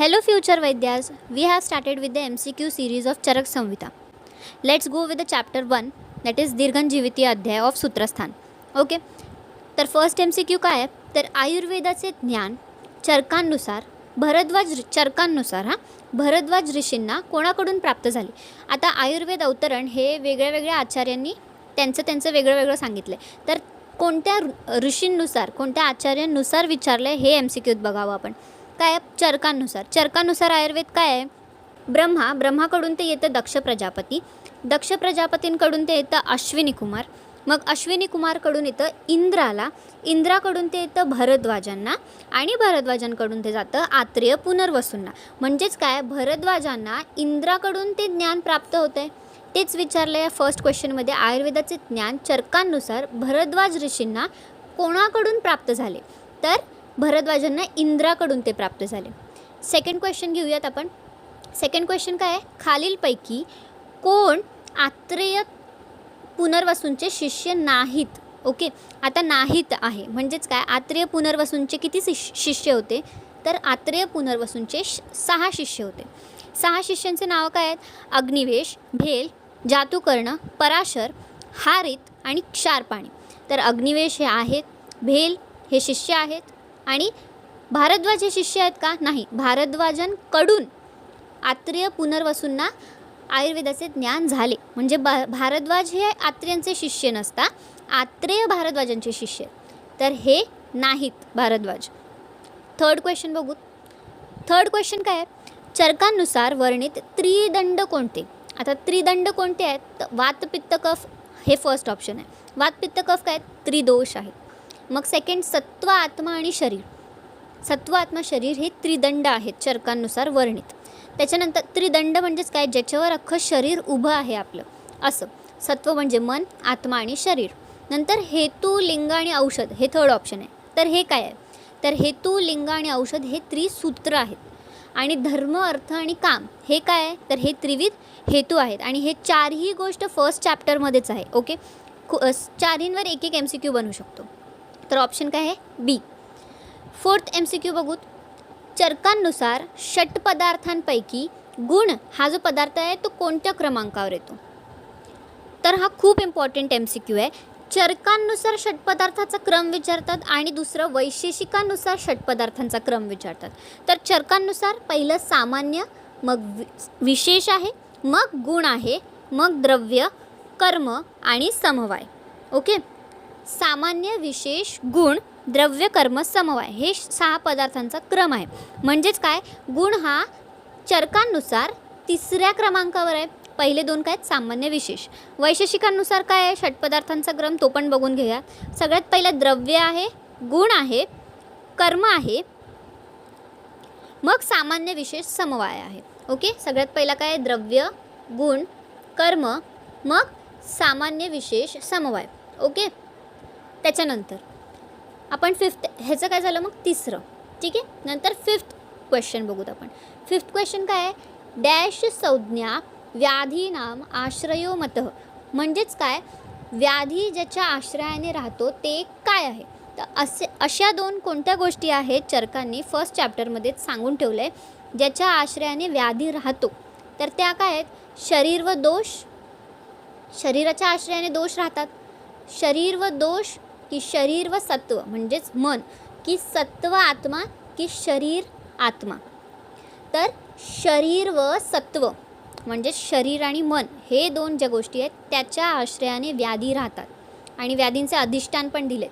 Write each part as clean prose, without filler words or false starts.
Hello future Vaidyas, we have started with the MCQ series of Charak Samhita. Let's go with the chapter 1, that is दीर्घनजीविती अध्याय of Sutrasthana. Okay, तर first MCQ काय आहे, तर आयुर्वेदाचे ज्ञान चरकांनुसार भरद्वाज ऋषींना कोणाकडून प्राप्त झाले. आता आयुर्वेद अवतरण हे वेगळ्या आचार्यांनी त्यांचं वेगळं सांगितलं आहे. तर कोणत्या ऋषींनुसार कोणत्या आचार्यांनुसार विचारलं आहे हे MCQत बघावं आपण. काय चरकांनुसार आयुर्वेद काय आहे. ब्रह्माकडून ते येतं दक्ष प्रजापतींकडून ते येतं अश्विनी कुमार, मग अश्विनी कुमारकडून येतं इंद्राकडून ते येतं भरद्वाजांना आणि भरद्वाजांकडून ते जातं आत्रेय पुनर्वसूंना. म्हणजेच काय, भरद्वाजांना इंद्राकडून ते ज्ञान प्राप्त होतं आहे. तेच विचारलं आहे फर्स्ट क्वेश्चनमध्ये. आयुर्वेदाचे ज्ञान चरकांनुसार भरद्वाज ऋषींना कोणाकडून प्राप्त झाले, तर भरद्वाजांना इंद्राकडून ते प्राप्त झाले. सेकंड क्वेश्चन घेऊयात आपण. सेकंड क्वेश्चन काय आहे, खालीलपैकी कोण आत्रेय पुनर्वसूंचे शिष्य नाहीत. ओके, आता नाहीत आहे म्हणजेच काय, आत्रेय पुनर्वसूंचे किती शिष्य होते, तर आत्रेय पुनर्वसूंचे 6 शिष्य होते. 6 शिष्यांचे नावं काय आहेत, अग्निवेश, भेल, जातुकर्ण, पराशर, हारित आणि क्षारपाणी. तर अग्निवेश हे आहेत, भेल हे शिष्य आहेत आणि भारद्वाज हे शिष्य आहेत का, नाही. भारद्वाजांकडून आत्रेय पुनर्वसूंना आयुर्वेदाचे ज्ञान झाले. म्हणजे भारद्वाज हे आत्रेयांचे शिष्य नसता, आत्रेय भारद्वाजांचे शिष्य, तर हे नाहीत भारद्वाज. थर्ड क्वेश्चन बघू. थर्ड क्वेश्चन काय आहे, चरकांनुसार वर्णित त्रिदंड कोणते. आता त्रिदंड कोणते आहेत, तर वात पित्त कफ हे फर्स्ट ऑप्शन आहे. वात पित्त कफ काय, त्रिदोष आहेत. मग सेकंड सत्व आत्मा आणि शरीर. सत्व आत्मा शरीर हे त्रिदंड आहेत चरकांनुसार वर्णित. त्याच्यानंतर त्रिदंड म्हणजेच काय, ज्याच्यावर अख्खं शरीर उभं आहे आपलं असं. सत्व म्हणजे मन, आत्मा आणि शरीर. नंतर हेतू, लिंग आणि औषध हे थर्ड ऑप्शन आहे. तर हे काय आहे, तर हेतू, लिंग आणि औषध हे त्रिसूत्र आहेत. आणि धर्म, अर्थ आणि काम हे काय आहे, तर हे त्रिविध हेतू आहेत. आणि हे चारही गोष्ट फर्स्ट चॅप्टरमध्येच आहे. ओके, चारहींवर एक MCQ बनवू शकतो. तर ऑप्शन काय आहे, बी. फोर्थ MCQ बघू. चरकांनुसार षटपदार्थांपैकी गुण हा जो पदार्थ आहे तो कोणत्या क्रमांकावर येतो. तर हा खूप इम्पॉर्टंट MCQ आहे. चरकांनुसार षटपदार्थाचा क्रम विचारतात आणि दुसरं वैशेषिकानुसार षटपदार्थांचा क्रम विचारतात. तर चरकांनुसार पहिलं सामान्य, मग विशेष आहे, मग गुण आहे, मग द्रव्य, कर्म आणि समवाय. ओके, सामान्य, विशेष, गुण, द्रव्य, कर्म, समवाय हे 6 पदार्थांचा क्रम आहे. म्हणजेच काय, गुण हा चरकांनुसार 3ऱ्या क्रमांकावर आहे. पहिले 2 काय, सामान्य, विशेष. वैशेषिकांनुसार काय आहे, षटपदार्थांचा क्रम तो पण बघून घेऊया. सगळ्यात पहिलं द्रव्य आहे, गुण आहे, कर्म आहे, मग सामान्य, विशेष, समवाय आहे. ओके, सगळ्यात पहिला काय, द्रव्य, गुण, कर्म, मग सामान्य, विशेष, समवाय. ओके, त्याच्यानंतर आपण फिफ्थ, ह्याचं काय झालं, मग 3रं. ठीक आहे, नंतर फिफ्थ क्वेश्चन बघूत आपण. फिफ्थ क्वेश्चन काय आहे, डॅश संज्ञा व्याधीनाम आश्रयो मतः. म्हणजेच काय, व्याधी ज्याच्या आश्रयाने राहतो ते काय आहे. तर अशा 2 कोणत्या गोष्टी आहेत चरकांनी फर्स्ट चॅप्टरमध्येच सांगून ठेवलं आहे, ज्याच्या आश्रयाने व्याधी राहतो. तर त्या काय आहेत, शरीर व दोष. शरीराच्या आश्रयाने दोष राहतात. शरीर व दोष की शरीर व सत्व म्हणजेच मन, की सत्व आत्मा की शरीर आत्मा. तर शरीर व सत्व म्हणजे शरीर आणि मन हे 2 ज्या गोष्टी आहेत त्याच्या आश्रयाने व्याधी राहतात. आणि व्याधींचे अधिष्ठान पण दिले.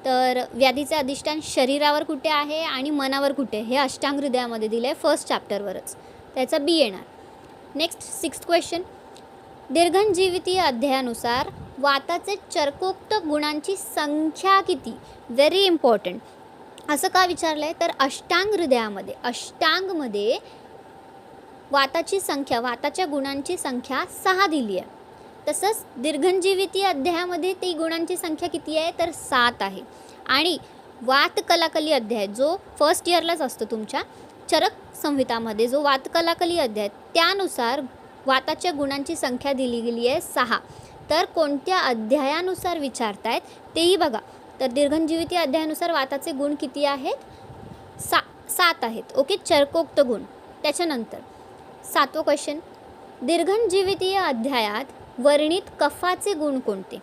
तर व्याधीचे अधिष्ठान शरीरावर कुठे आहे आणि मनावर कुठे, हे अष्टांग हृदयामध्ये दिले आहे फर्स्ट चॅप्टरवरच. त्याचा बी येणार. Next 6th question. दीर्घनजीविती अध्यायानुसार वाताचे चरकोक्त गुणांची संख्या किती. Very important. असं का विचारलं आहे, तर अष्टांग हृदयामध्ये वाताची संख्या, वाताच्या गुणांची संख्या 6 दिली आहे. तसंच दीर्घनजीविती अध्यायामध्ये ती गुणांची संख्या किती आहे, तर 7 आहे. आणि वात कलाकली अध्याय जो फर्स्ट इयरलाच असतो तुमच्या चरक संहितामध्ये, जो वात कलाकली अध्याय, त्यानुसार वाताच्या गुणांची संख्या दिली गेली आहे 6. तर कोणत्या अध्यायानुसार विचारतायत तेही बघा. तर दीर्घनजीविती अध्यायानुसार वाताचे गुण किती आहेत, 7 आहेत. ओके, चरकोक्त गुण. त्याच्यानंतर 7वं क्वेश्चन, दीर्घनजीवितीय अध्यायात वर्णित कफाचे गुण कोणते?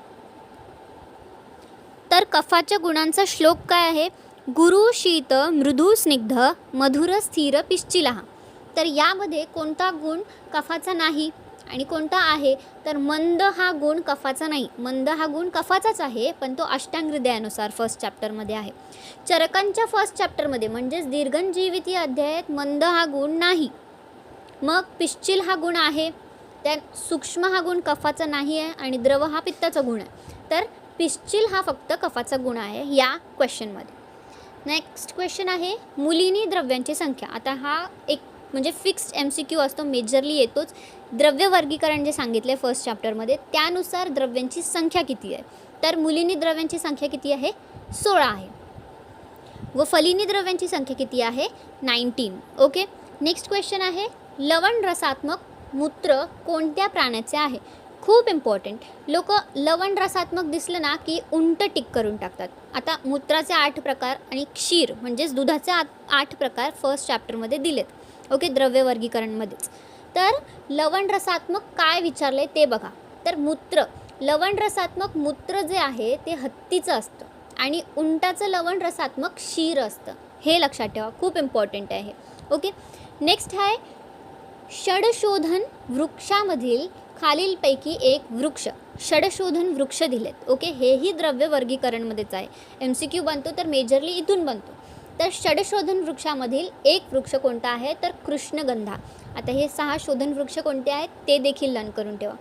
तर कफाच्या गुणांचा श्लोक काय आहे? गुरु शीत मृदू स्निग्ध मधुर स्थिर पिश्चिलः. तर यामध्ये कोणता गुण कफाचा नाही आणि कोणता आहे? तर मंद हा गुण कफाचा नाही. मंद हा गुण कफाचाच आहे, पण तो अष्टांग हृदयानुसार फर्स्ट चॅप्टरमध्ये आहे. चरकांच्या फर्स्ट चॅप्टरमध्ये म्हणजेच दीर्घनजीवितीय अध्यायात मंद हा गुण नाही. मग पिश्चिल हा गुण आहे. त्यात सूक्ष्म हा गुण कफाचा नाही आहे आणि द्रव हा पित्ताचा गुण आहे. तर पिश्चिल हा फक्त कफाचा गुण आहे या क्वेश्चनमध्ये. नेक्स्ट क्वेश्चन आहे मुलीनी द्रव्यांची संख्या. आता हा एक म्हणजे फिक्स्ड MCQ असतो, मेजरली येतोच. द्रव्य वर्गीकरण जे सांगितले फर्स्ट चॅप्टरमध्ये त्यानुसार द्रव्यांची संख्या किती आहे? तर मुलीनी द्रव्यांची संख्या किती आहे? 16 आहे. व फलिनी द्रव्यांची संख्या किती आहे? 19. ओके. नेक्स्ट क्वेश्चन आहे लवण रसात्मक मूत्र कोणत्या प्राण्याचे आहे? खूप इम्पॉर्टंट. लोक लवण रसात्मक दिसलं ना की उंट टिक करून टाकतात. आता मूत्राचे 8 प्रकार आणि क्षीर म्हणजेच दुधाचे 8 प्रकार फर्स्ट चॅप्टरमध्ये दिलेत. ओके, द्रव्य वर्गीकरणमध्येच. तर लवण रसात्मक काय विचारले ते बघा. तर मूत्र, लवण रसात्मक मूत्र जे आहे ते हत्तीचं असतं आणि उंटाचं लवण रसात्मक क्षीर असतं. हे लक्षात ठेवा, खूप इम्पॉर्टंट आहे. ओके. नेक्स्ट आहे षडशोधन वृक्षामधील खालीलपैकी एक वृक्ष. षडशोधन वृक्ष दिलेत. ओके, हेही द्रव्य वर्गीकरणमध्येच आहे. MCQ बनतो तर मेजरली इथून बनतो. तर षडशोधन वृक्षामधील एक वृक्ष कोणता आहे? तर कृष्णगंधा. आता हे 6 शोधन वृक्ष कोणते आहेत ते देखील लर्न करून ठेवा.